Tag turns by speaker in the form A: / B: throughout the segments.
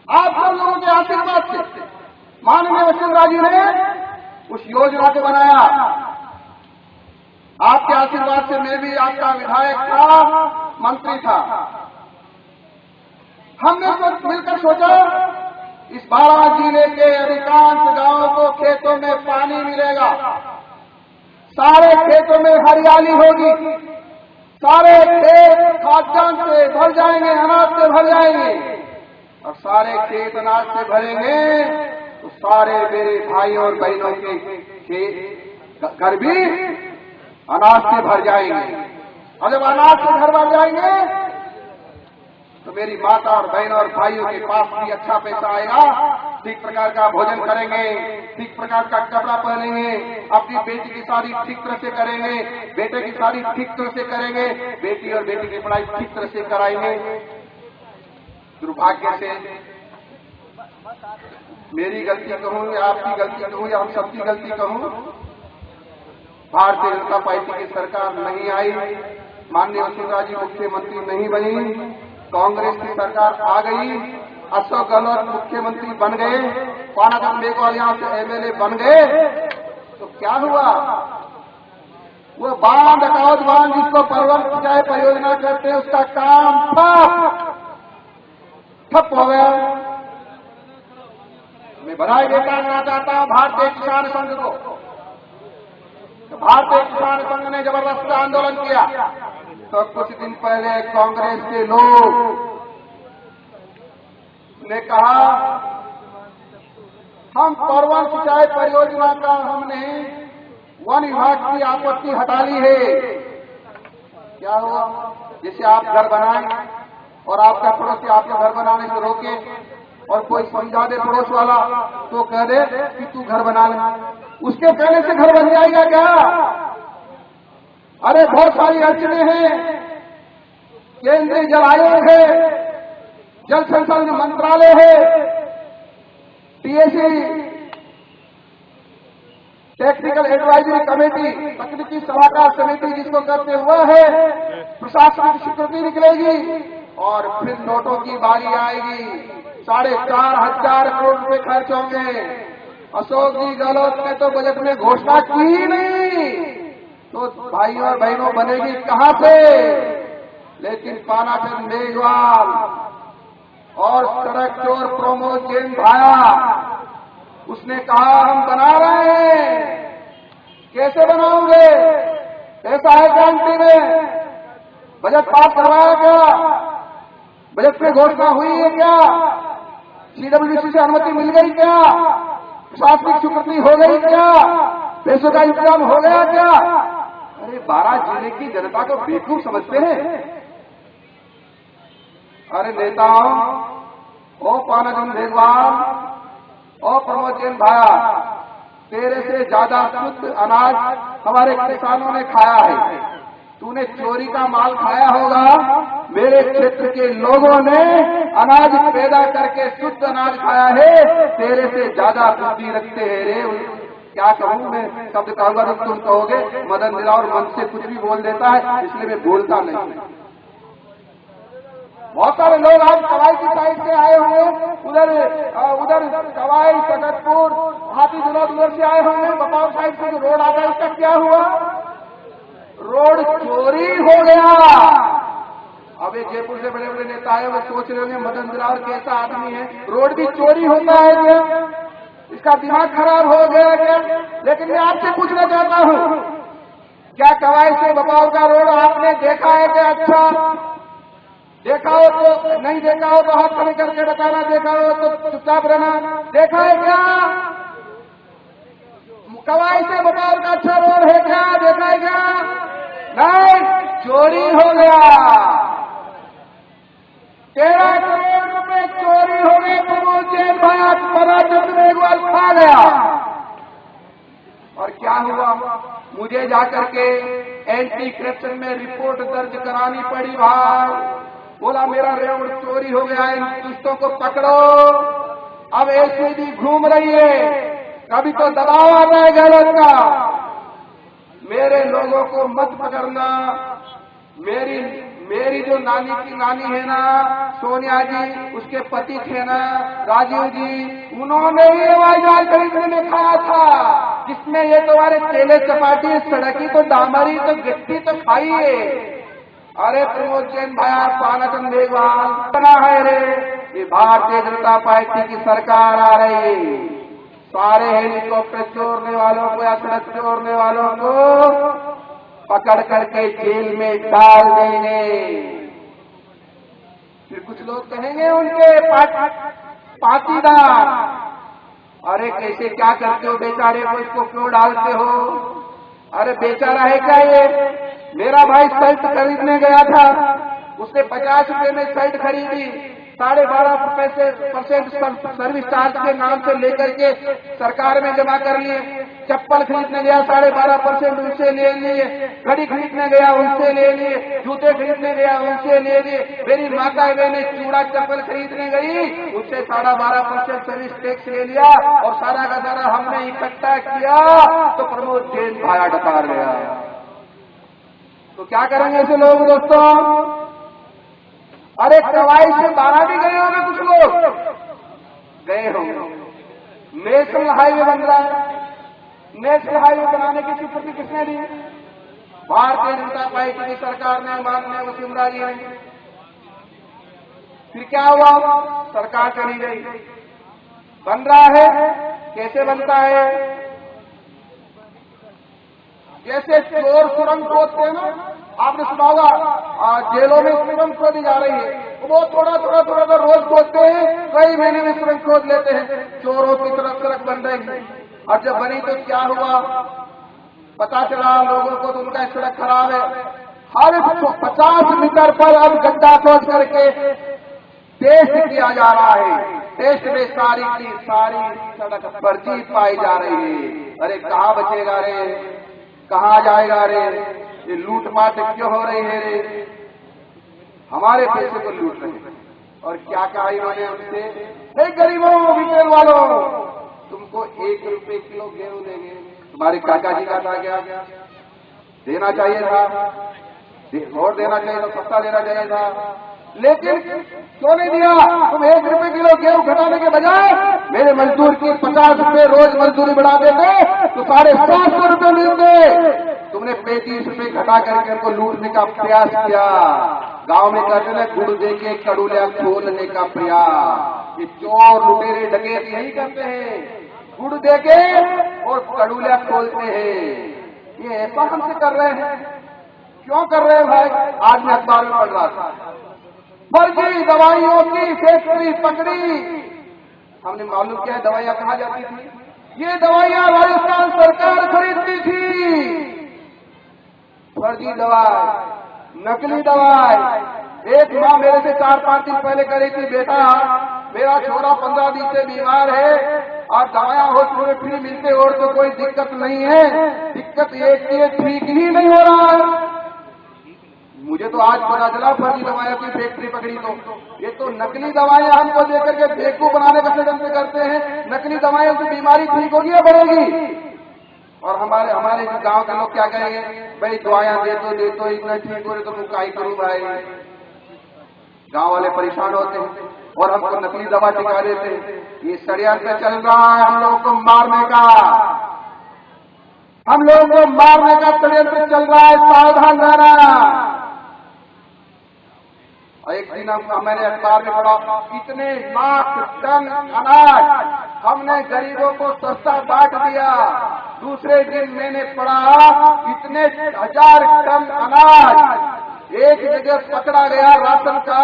A: आप सब लोगों के आशीर्वाद से माननीय वसुंधरा जी ने उस योजना को बनाया। आपके आशीर्वाद से मैं भी आपका विधायक था, मंत्री था। हमने तो मिलकर सोचा इस बारां जिले के अधिकांश गांवों को खेतों में पानी मिलेगा, सारे खेतों में हरियाली होगी, सारे खेत खाद्यान्न से भर जाएंगे, अनाज से भर जाएंगे, और सारे खेत अनाज से भरेंगे तो सारे मेरे भाइयों और बहनों के घर भी अनाज से भर जाएंगे। और जब अनाज से घर भर जाएंगे तो मेरी माता और बहनों और भाइयों के पास भी अच्छा पैसा आएगा, ठीक प्रकार का भोजन करेंगे, ठीक प्रकार का कपड़ा पहनेंगे, अपनी बेटी की शादी ठीक तरह से करेंगे, बेटे की शादी ठीक तरह से करेंगे, बेटी और बेटी की पढ़ाई ठीक तरह से कराएंगे। दुर्भाग्य से मेरी गलती कहूं या आपकी गलती कहूं या हम सबकी गलती कहूं, भारतीय जनता पार्टी की सरकार नहीं आई, माननीय वसुंधरा जी मुख्यमंत्री नहीं बनी, कांग्रेस की सरकार आ गई, अशोक गहलोत मुख्यमंत्री बन गए, पानाचंद मेघवाल यहां से एमएलए बन गए, तो क्या हुआ? वो बांध अकाउंट बांध जिसको परवल सिंचाई परियोजना करते हैं उसका काम ठप हो गया। मैं बधाई देना चाहता हूं भारतीय किसान संघ को। तो भारतीय किसान संघ ने जबरदस्त आंदोलन किया तो कुछ दिन पहले कांग्रेस के लोग ने कहा हम परवल सिंचाई परियोजना का हमने वन विभाग की आपत्ति हटा ली है। क्या हुआ? जैसे आप घर बनाए और आपका पड़ोसी आपके घर बनाने से रोके और कोई समझा दे पड़ोस वाला तो कह दे कि तू घर बना ले, उसके पहले से घर बन जाएगा क्या? अरे बहुत सारी अड़चने हैं, केंद्रीय जल आयोग है, जल संसाधन मंत्रालय है, टीएसी टेक्निकल एडवाइजरी कमेटी, तकनीकी सलाहकार समिति जिसको कहते हुआ है, प्रशासनिक स्वीकृति निकलेगी और फिर नोटों की बारी आएगी। 4,500 करोड़ रुपए खर्च होंगे। अशोक जी गहलोत ने तो बजट में घोषणा की ही नहीं, तो भाइयों और बहनों बनेगी कहां से? लेकिन पानाचंद मेघवाल और सड़क चोर प्रमोद जैन भाया, उसने कहा हम बना रहे हैं। कैसे बनाओगे? पैसा है गारंटी में? बजट पास करवाया क्या? बजट में घोषणा हुई है क्या? सीडब्ल्यूसी से अनुमति मिल गई क्या? प्रशासनिक स्वीकृति हो गई क्या? पैसों का इंतजाम हो गया क्या? अरे बारां जिले की जनता को बेवकूफ समझते हैं। अरे नेताओं, ओ पानाचंद मेघवाल, ओ प्रमोद जैन भाया, तेरे से ज्यादा शुद्ध अनाज हमारे किसानों ने खाया है। तूने चोरी का माल खाया होगा, मेरे क्षेत्र के लोगों ने अनाज पैदा करके शुद्ध अनाज खाया है। तेरे से ज्यादा बुद्धि रखते हैं रे। क्या कहूं मैं? शब्द कहूंगा तो तुम कहोगे मदन दिलावर मन से कुछ भी बोल देता है, इसलिए मैं बोलता नहीं। बहुत सारे लोग आज कवाई की साइड से आए हुए, उधर कवाई, सकतपुर, हाथी जुनौद उधर से आए होंगे, बपाव साइड से जो रोड आता है इसका क्या हुआ? रोड चोरी हो गया। अब ये जयपुर से बड़े बड़े नेता आए, वो सोच रहे होंगे मदन दिलावर कैसा आदमी है, रोड भी चोरी होता है क्या? इसका दिमाग खराब हो गया क्या? लेकिन मैं आपसे पूछना चाहता हूं, क्या कवाई से बपाव का रोड आपने देखा है क्या? अच्छा देखा हो तो, नहीं देखा हो तो हाथ खड़े करके बताना, देखा हो तो चुपचाप रहना। देखा है क्या? कवाई से बपाव का अच्छा रोड है क्या? देखा है क्या? नहीं, चोरी हो गया। 13 करोड़ रुपए चोरी हो गए। प्रमोद जैन भाया पानाचंद मेघवाल खा गया। और क्या हुआ? मुझे जाकर के एंटी करप्शन में रिपोर्ट दर्ज करानी पड़ी। भाई बोला मेरा रोड चोरी हो गया है, इन दुष्टों को पकड़ो। अब एसीबी घूम रही है, कभी तो दबाव आ रहा है गहलोत का। मेरे लोगों को मत पकड़ना, मेरी जो नानी की नानी है ना सोनिया जी, उसके पति थे ना राजीव जी, उन्होंने ही हवाई जहाज खरीदने में खाया था, जिसमें ये तुम्हारे केले चपाटी सड़की तो डामरी तो गिट्टी तो खाइए। अरे प्रमोद जैन भाया पानाचंद मेघवाल बना है रे, ये भारतीय जनता पार्टी की सरकार आ रही है, सारे हेलीकॉप्टर चोरने वालों को या सड़क चोरने वालों को पकड़ करके जेल में डाल देंगे। फिर कुछ लोग कहेंगे उनके पाटीदार, अरे कैसे क्या करते हो बेचारे को, इसको क्यों डालते हो? अरे बेचारा है क्या ये? मेरा भाई शर्ट खरीदने गया था, उसने 50 रुपए में शर्ट खरीदी, 12.5% सर्विस चार्ज के नाम से लेकर के सरकार में जमा कर लिए। चप्पल खरीदने गया 12.5% उनसे ले लिए, घड़ी खरीदने गया उनसे ले लिए, जूते खरीदने गया उनसे ले लिए। मेरी माता बहने चूड़ा चप्पल खरीदने गई, उससे 12.5% सर्विस टैक्स ले लिया और सारा का सारा हमने इकट्ठा किया तो प्रमोद जैन भाया डकार गया। तो क्या करेंगे ऐसे लोग दोस्तों? अरे कवाई से 12 भी गए होंगे कुछ लोग, गए होंगे। नेशनल हाईवे बन रहा है, नेशनल हाईवे बनाने की स्वीकृति किसने दी? भारतीय जनता पार्टी की सरकार ने, माननीय वसुंधरा जी ने। फिर क्या हुआ? सरकार चली गई। बन रहा है, कैसे बनता है? जैसे चोर सुरंग खोदते हैं ना, आपने सुना होगा जेलों में सुरंग खोदी जा रही है, वो थोड़ा थोड़ा रोज खोदते हैं, कई महीने में सुरंग खोद लेते हैं। चोरों की तरफ सड़क बन रही है, और जब बनी तो क्या हुआ? पता चला लोगों को तो उनका सड़क खराब है। हर 50 मीटर पर अब गड्ढा खोद करके टेस्ट किया जा रहा है। टेस्ट में सारी की सारी सड़क फर्जी पाई जा रही है। अरे कहाँ बचेगा रे, कहाँ जाएगा रे? ये लूट माट क्यों हो रही है रे? हमारे पैसे को लूट रहे हैं। और क्या कहा इन्होंने हमसे? हे गरीबों, बीपीएल वालों, तुमको 1 रुपए किलो गेहूं देंगे। तुम्हारे काका जी का था क्या? देना चाहिए था, और देना चाहिए था, सस्ता देना चाहिए था, लेकिन क्यों नहीं दिया? तुम 1 रुपए किलो गेहूं घटाने के बजाय मेरे मजदूर की 50 रुपए रोज मजदूरी बढ़ा देते तो 750 रुपए मिलते। तुमने 35 रुपए घटा करके उनको लूटने का प्रयास किया। गांव में कहते हैं गुड़ दे के कड़ूलिया खोलने का प्रयास। ये चोर लुटेरे डकैत यही करते हैं, गुड़ दे के और कड़ूलिया खोलते हैं। ये ऐसा हमसे कर रहे हैं। क्यों कर रहे हैं भाई? आज मैं अखबार में पढ़ रहा था, फर्जी दवाइयों की फैक्ट्री पकड़ी। हमने मालूम किया है दवाइयां कहाँ जाती थी? ये दवाइयां राजस्थान सरकार खरीदती थी। फर्जी दवाई, नकली दवाई। एक माँ मेरे से 4-5 दिन पहले कह थी, बेटा मेरा छोरा 15 दिन से बीमार है और दवाइयां हॉस्पिटल में फ्री मिलते और तो कोई दिक्कत नहीं है, दिक्कत एक ही ठीक ही नहीं हो रहा है। मुझे तो आज पता चला फर्जी दवाइयों की फैक्ट्री पकड़ी। तो ये तो नकली दवाइयां हमको देकर के बेवकूफ बनाने का षड्यंत्र करते हैं। नकली दवाइयों से बीमारी ठीक होगी या बढ़ेगी? और हमारे गांव के लोग क्या कहेंगे? भाई दवाइयां दे तो इतना ठीक हो रही तो मैं क्या करूं भाई? गांव वाले परेशान होते हैं और हमको नकली दवा टिका देते हैं। ये षड्यंत्र चल रहा है हम लोगों को मारने का, हम लोगों को मारने का षड्यंत्र चल रहा है, सावधान रहना। एक दिन मैंने अखबार में पढ़ा, इतने लाख टन अनाज हमने गरीबों को सस्ता बांट दिया। दूसरे दिन मैंने पढ़ा इतने 1000 टन अनाज एक जगह पकड़ा गया राशन का,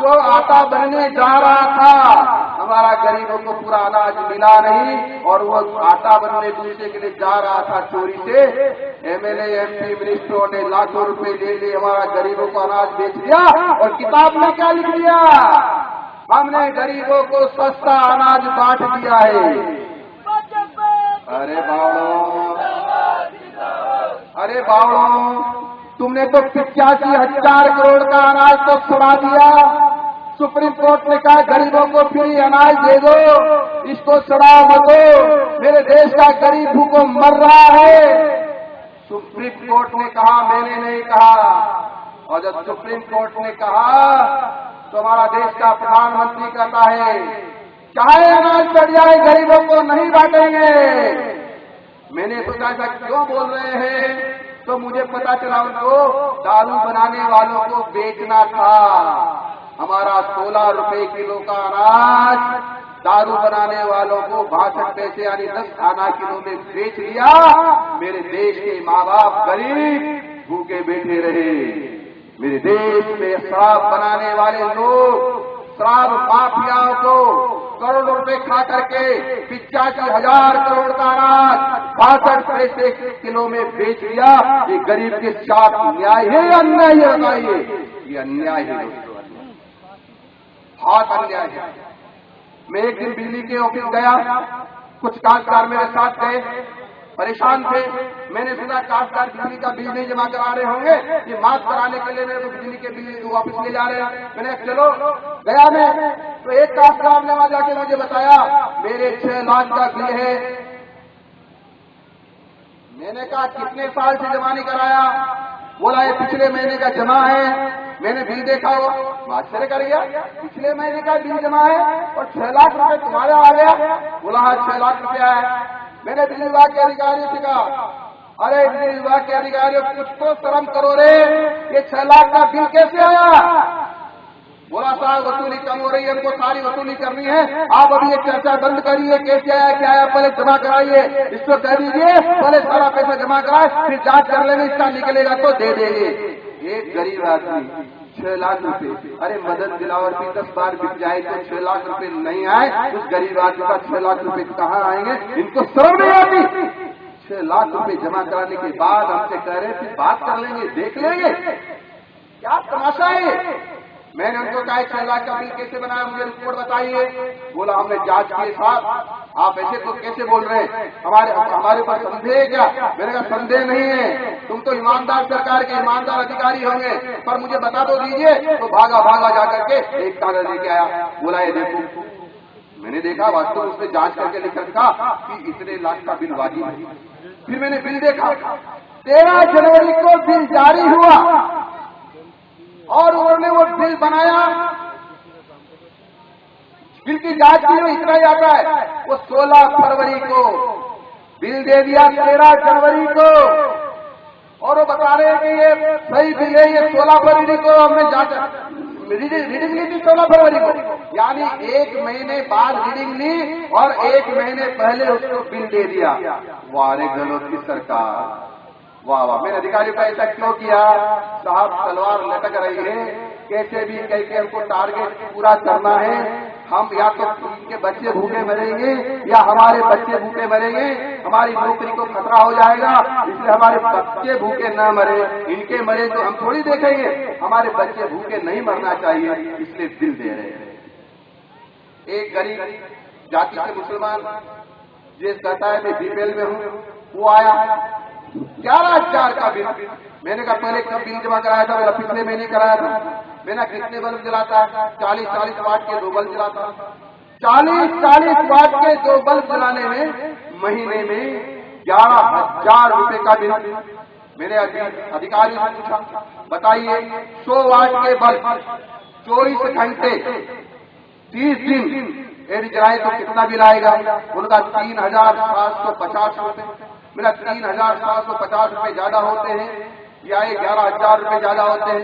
A: जो आटा बनने जा रहा था। हमारा गरीबों को पूरा अनाज मिला नहीं और वो आटा बनने दूसरे के लिए जा रहा था चोरी से। एमएलए एमपी मिनिस्टरों ने लाखों रुपए ले लिए, हमारा गरीबों को अनाज बेच दिया और किताब में क्या लिख दिया? हमने गरीबों को सस्ता अनाज बांट दिया है। अरे बावड़ों, तुमने तो 85,000 करोड़ का अनाज तो छुड़ा दिया। सुप्रीम कोर्ट ने कहा गरीबों को फ्री अनाज दे दो, इसको छुड़ाओ मत दो, मेरे देश का गरीब भूखों मर रहा है। सुप्रीम कोर्ट ने कहा, मैंने नहीं कहा। और जब सुप्रीम कोर्ट ने कहा तो हमारा देश का प्रधानमंत्री कहता है चाहे अनाज चढ़ जाए गरीबों को नहीं बांटेंगे। मैंने सोचा ऐसा क्यों बोल रहे हैं, तो मुझे पता चला उनको दारू बनाने वालों को बेचना था। हमारा 16 रुपए किलो का अनाज दारू बनाने वालों को 62 पैसे यानी 10 आना किलो में बेच दिया। मेरे देश के माँ बाप गरीब भूखे बैठे रहे। मेरे देश में शराब बनाने वाले लोग शराब माफियाओं को करोड़ों रुपए खा करके 85,000 करोड़ का अनाज 62 पैसे किलो में बेच दिया। ये गरीब के साथ न्याय है या अन्याय है? बताइए। ये अन्याय है दोस्तों, बहुत अन्याय है। मैं एक दिन बिजली के ऑफिस गया, कुछ काश्तकार मेरे साथ गए, परेशान थे। मैंने सुना काश्तकार बिजली का बिल नहीं जमा करा रहे होंगे, ये माफ कराने के लिए मेरे को बिजली के बिल वापस ले जा रहे हैं। मैंने चलो गया मैं, तो एक काश्तकार ने वहां जाके मुझे बताया मेरे 6 लाख का बिल है। मैंने कहा कितने साल से जमा नहीं कराया? बोला ये पिछले महीने का जमा है। मैंने बिल देखा हो, आश्चर्य कर गया, पिछले महीने का बिल जमा है और 6 लाख रुपए तुम्हारा आ गया? बोला हाँ 6 लाख रुपया है। मैंने बिजली विभाग के अधिकारियों से कहा अरे बिजली विभाग के अधिकारियों कुछ तो शर्म करो रे, ये 6 लाख का बिल कैसे आया? बोला साहब वसूली कम हो रही है, हमको सारी वसूली करनी है, आप अभी ये चर्चा बंद करिए, कैसे आया क्या आया पहले जमा कराइए, इसको कह दीजिए पहले सारा पैसा जमा कराए, फिर जांच कर लेंगे, इसका निकलेगा तो दे देंगे। एक गरीब आदमी 6 लाख रुपए, अरे मदद दिलावर भी 10 बार बिक जाए तो 6 लाख रुपए नहीं आए, उस गरीब आदमी का 6 लाख रुपए कहाँ आएंगे? इनको शर्म नहीं आती? 6 लाख रुपए जमा कराने के बाद हमसे कह रहे फिर बात कर लेंगे, देख लेंगे, क्या तमाशा है? मैंने उनको कहा 6 लाख का बिल कैसे बनाया, मुझे रिपोर्ट बताइए। बोला हमने जांच किए साहब, आप ऐसे तो कैसे बोल रहे हैं, हमारे ऊपर संदेह है क्या? मैंने कहा संदेह नहीं है, तुम तो ईमानदार सरकार के ईमानदार अधिकारी होंगे, पर मुझे बता तो दीजिए। तो भागा जाकर के एक कागज लेके आया, बोला ये देखो। मैंने देखा वास्तव में उसने जांच करके लिख रखा कि इतने लाख का बिल वाजिब है। फिर मैंने बिल देखा, 13 जनवरी को बिल जारी हुआ और उन्होंने वो बिल बनाया, बिल की जांच की हुई, इतना ही आता है। वो 16 फरवरी को बिल दे दिया, 13 जनवरी को, और वो बता रहे हैं कि ये सही बिल है, ये 16 फरवरी को हमने जांच रीडिंग ली थी 16 फरवरी को, यानी 1 महीने बाद रीडिंग ली और 1 महीने पहले उसको बिल दे दिया। वारे गलत की सरकार, वाह वाह। मेरे अधिकारी को ऐसा क्यों किया? साहब तलवार लटक रही है, कैसे भी करके हमको टारगेट पूरा करना है। हम या तो इनके बच्चे भूखे मरेंगे या हमारे बच्चे भूखे मरेंगे, हमारी नौकरी को खतरा हो जाएगा, इसलिए हमारे बच्चे भूखे न मरे। इनके मरे तो हम थोड़ी देखेंगे, हमारे बच्चे भूखे नहीं मरना चाहिए, इसलिए बिल दे रहे हैं। एक गरीब जाति से मुसलमान जिस कहता है मैं बीपीएल में हूँ, वो आया 11,000 का बिल। मैंने कहा पहले कब बिल जमा कराया था? बोला पिछले महीने कराया था। मैंने कितने बल्ब जलाता है? 40-40 वाट के 2 बल्ब जलाता। 40-40 वाट के 2 बल्ब जलाने में महीने में 11,000 रुपए का बिल। मैंने अधिकारी से पूछा बताइए 100 वाट के बल्ब 24 घंटे 30 दिन यदि जलाए तो कितना बिल आएगा? उनका 3,750 रुपए। मेरा 3,750 रुपए ज्यादा होते हैं या ये 11,000 रुपए ज्यादा होते हैं?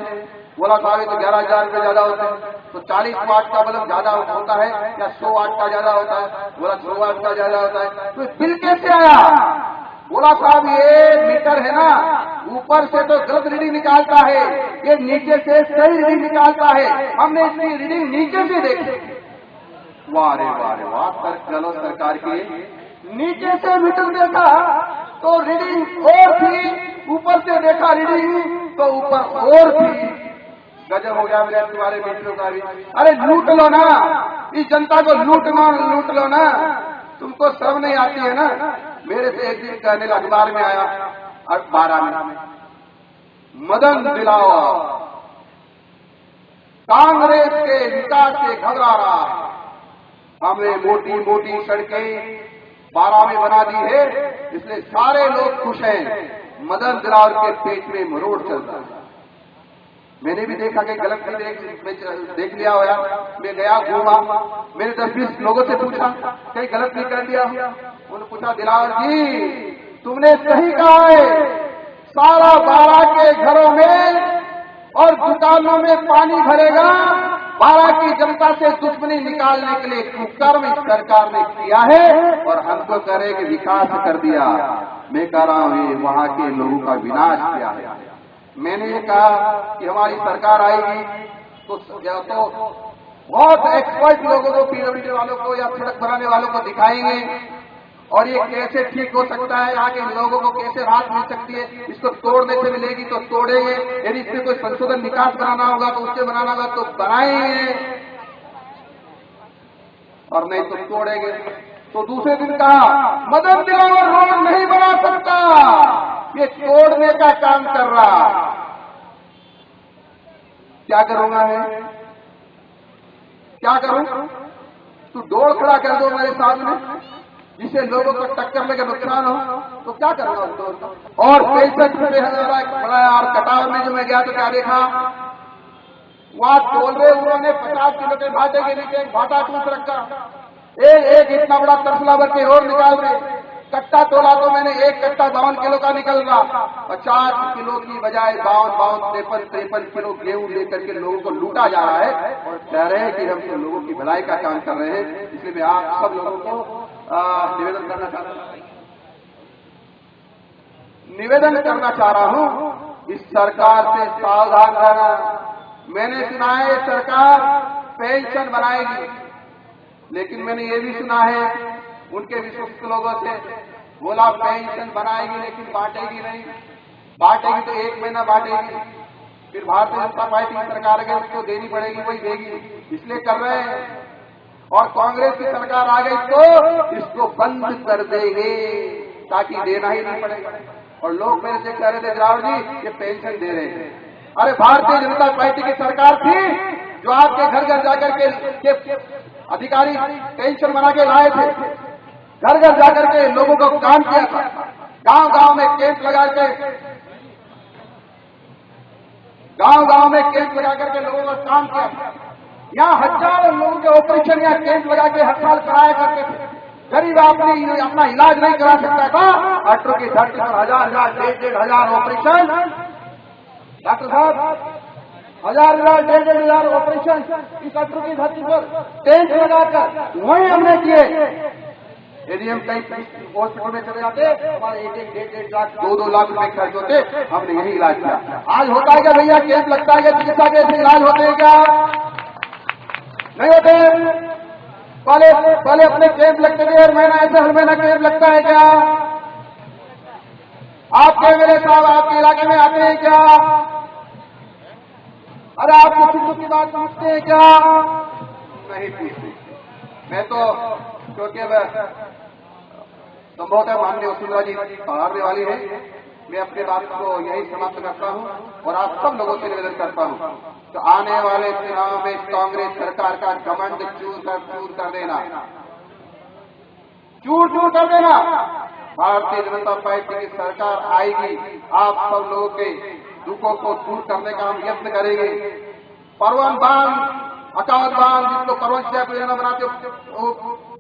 A: बोला साहब तो 11,000 रुपए ज्यादा होते हैं। तो 40 वाट का बल्ब ज्यादा होता है या 100 वाट का ज्यादा होता है? बोला 100 वाट का ज्यादा होता है। तो बिल कैसे आया? बोला साहब ये मीटर है ना, ऊपर से तो गलत रीडिंग निकालता है, ये नीचे से सही रीडिंग निकालता है, हमने इसकी रीडिंग नीचे से देखी। वाह रे वाह रे वाह। चलो सरकार की नीचे से मीटर देखा तो रीडिंग और थी, ऊपर से देखा रीडिंग तो ऊपर और थी। गजब हो गया मेरे तुम्हारे मीटरों का भी। अरे लूट लो ना, इस जनता को लूट लो ना, तुमको शर्म नहीं आती है ना? मेरे से एक दिन कहने लगा, अखबार में आया 12 में, मदन दिलावा कांग्रेस के विकास से घबरा रहा है, हमने मोटी मोटी सड़कें 12 में बना दी है, इसलिए सारे लोग खुश हैं। मदन दिलावर के पेट में मरोड़ चल रहा है। मैंने भी देखा कि गलत देख लिया हो यार। मैं गया घूमा, मैंने 10-20 लोगों से पूछा कहीं गलत नहीं कर लिया। उन्होंने पूछा दिलावर जी तुमने सही कहा है, सारा बारा के घरों में और दुकानों में पानी भरेगा। बारा की जनता से दुश्मनी निकालने के लिए कुकर्म इस सरकार ने किया है और हमको करे कि विकास कर दिया। मैं कह रहा हूं ये वहां के लोगों का विनाश किया है। मैंने ये कहा कि हमारी सरकार आएगी तो बहुत एक्सपर्ट लोगों को, पीडब्ल्यूडी वालों को या सड़क बनाने वालों को दिखाएंगे और ये कैसे ठीक हो सकता है, यहाँ के लोगों को कैसे राहत मिल सकती है। इसको तोड़ने से मिलेगी तो तोड़ेंगे, यदि इसमें कोई संशोधन निकास बनाना होगा तो उससे बनाना होगा तो बनाएंगे और नहीं तो तोड़ेंगे। तो दूसरे दिन कहा मदन दिलावर रोड नहीं बना सकता, ये तोड़ने का काम कर रहा। क्या करूंगा मैं, क्या करूं? तू डोर खड़ा कर दो मेरे सामने जिसे लोगों को टक्कर लेकर नुकसान हो तो क्या करूंगा उस डोर का। और 65 रुपये बड़ा। और कटाव में जो मैं गया तो क्या देखा, वहां तोल रहे उन्होंने 50 किलो के भाटे के नीचे भाटा टूट रखा। एक इतना बड़ा तसला भर के और निकाल रहे। कट्टा तोला तो मैंने एक कट्टा 52 किलो का निकल रहा। 50 किलो की बजाय 52, 53 किलो गेहूं लेकर के लोगों को लूटा जा रहा है और कह रहे हैं कि हम तो लोगों की भलाई का काम कर रहे हैं। इसलिए मैं आप सब लोगों को निवेदन करना चाह रहा हूं, इस सरकार से सावधान रहना। मैंने सुना है सरकार पेंशन बनाएगी, लेकिन मैंने ये भी सुना है उनके विश्वस्त लोगों से, बोला पेंशन बनाएगी लेकिन बांटेगी नहीं। बांटेगी तो 1 महीना बांटेगी, फिर भारतीय जनता पार्टी की सरकार है उसको देनी पड़ेगी, वही देगी। इसलिए कर रहे हैं। और कांग्रेस की सरकार आ गई तो इसको बंद कर देंगे ताकि देना ही नहीं पड़ेगा। और लोग मेरे से कह रहे थे दिलावर जी ये पेंशन दे रहे हैं। अरे भारतीय जनता पार्टी की सरकार थी जो आपके घर घर जाकर के अधिकारी पेंशन बना के लाए थे, घर घर जाकर के लोगों को काम किया था, गांव गांव में कैंप लगा के लगा करके लोगों का काम किया था। यहाँ हजारों लोगों के ऑपरेशन या कैंप लगा के हर साल कराया करते थे। गरीब आदमी अपना इलाज नहीं करा सकता था, डॉक्टर की धरती पर 1000, 1500 ऑपरेशन, डॉक्टर साहब 1000, 1500 ऑपरेशन इस डॉक्टर की धरती पर टेंट लगाकर वहीं हमने किए। यदि हम कहीं हॉस्पिटल में चले जाते हमारे 1-1, 1.5 लाख, 2-2 लाख रुपए खर्च होते, हमने यही इलाज किया। आज होता है क्या भैया, कैंप लगता है क्या, चिकित्सा के इलाज होते हैं क्या, नहीं होते? पहले अपने कैंप लगते थे हर महीना, ऐसे हर महीना कैंप लगता है क्या? आपके मेरे साहब आपके इलाके में आते हैं क्या? अरे आपके सिद्धू की बात पूछते हैं क्या? नहीं पूछते। मैं तो क्योंकि संभवतः माननीय वसुंधरा जी हारने वाली है, मैं अपनी बात को यही समाप्त करता हूं और आप सब लोगों से निवेदन करता हूं तो आने वाले चुनाव में कांग्रेस सरकार का घमंड चूर कर देना, चूर कर देना। भारतीय जनता पार्टी की सरकार आएगी, आप सब लोगों के दुखों को दूर करने का हम यत्न करेंगे। परवन बांध, अकावत बांध, जिसको परवन सिंह को योजना बनाते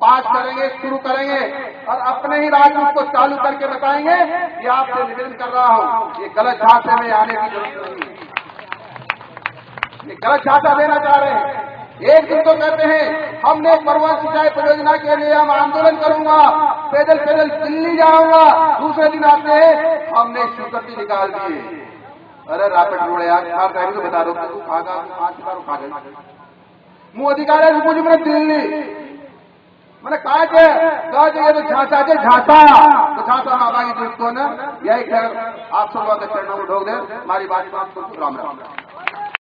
A: पास करेंगे, शुरू करेंगे और अपने ही राज्य उसको चालू करके बताएंगे। ये आपसे निवेदन कर रहा हूं, ये गलत झांसे में आने की जरूरत नहीं है। ये गलत झांसा देना चाह रहे हैं। एक दिन तो कहते हैं हमने परवन सिंचाई परियोजना के लिए हम आंदोलन करूंगा, पैदल दिल्ली जाऊंगा, दूसरे दिन आते हैं हमने स्वीकृति निकाल दी है। अरे रैपिड रोड यार, तो बता दो तू खागा, 5 बार खा गए मुंह अधिकार है मुझे मैंने दिल्ली मैंने कहा कि ये तो झांसा है, झांसा मामा की दोस्तों ने यही खैर आप सब लोग चरणों में ढोक दे। हमारी बात राम राम।